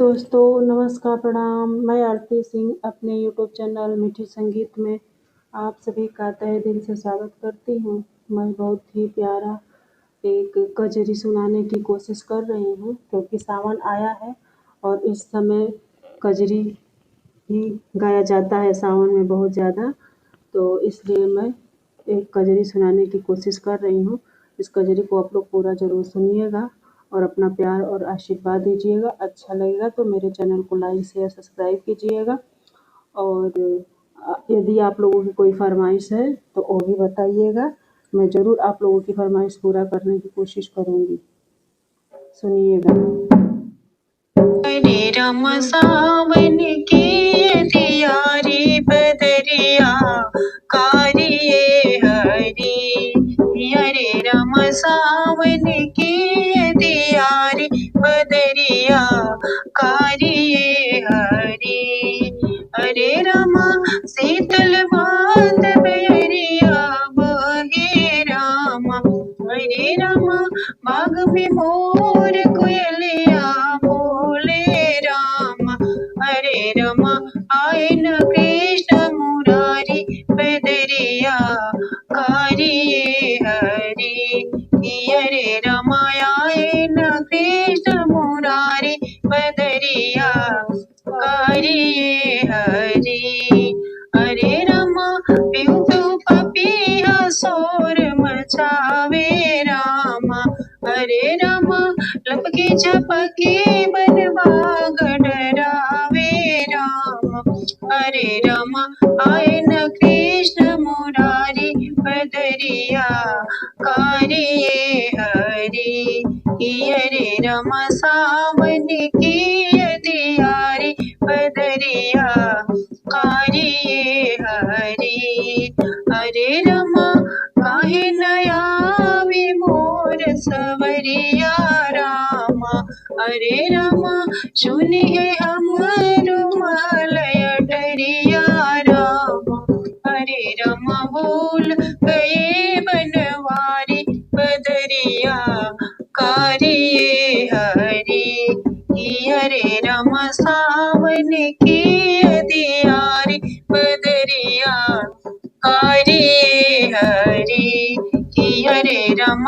दोस्तों, नमस्कार, प्रणाम। मैं आरती सिंह अपने यूट्यूब चैनल मीठी संगीत में आप सभी का तहे दिल से स्वागत करती हूँ। मैं बहुत ही प्यारा एक कजरी सुनाने की कोशिश कर रही हूँ क्योंकि सावन आया है और इस समय कजरी ही गाया जाता है सावन में बहुत ज़्यादा। तो इसलिए मैं एक कजरी सुनाने की कोशिश कर रही हूँ। इस कजरी को आप लोग पूरा ज़रूर सुनिएगा और अपना प्यार और आशीर्वाद दीजिएगा। अच्छा लगेगा तो मेरे चैनल को लाइक शेयर सब्सक्राइब कीजिएगा और यदि आप लोगों की कोई फरमाइश है तो वो भी बताइएगा। मैं ज़रूर आप लोगों की फरमाइश पूरा करने की कोशिश करूँगी। सुनिएगा। हरे राम सावन की तियारी बदरिया कारिये हरी। हरे राम सावन की तियारी बदरिया कारिये हरी। हरे राम शीतल बांध बैरिया बहे राम। हरे राम बाग में मोर कोयलिया बोले राम। हरे राम आए न कृष्ण मुरारी बदरिया कारिये हरि। हरे राम आए न कृष्ण मुरारी बदरिया कारिये हरि। हरे राम पिउ पिउ पपिया शोर मचावे राम। हरे राम लपके झपके बनबाग डरावे राम। हरे राम आए न कृष्ण मुरारी बदरिया कारिये हरि। हरे राम सावन की दियारी बदरिया कारिये हरि। हरे राम काहे नयावे मोर सवरिया राम। हरे राम सुने हमरो मलय डरिया राम। हरे राम भूल गए बनवारी बदरिया कारिये हरि। हरे राम सावन की दियारी बदरिया कारिये हरि। हरे राम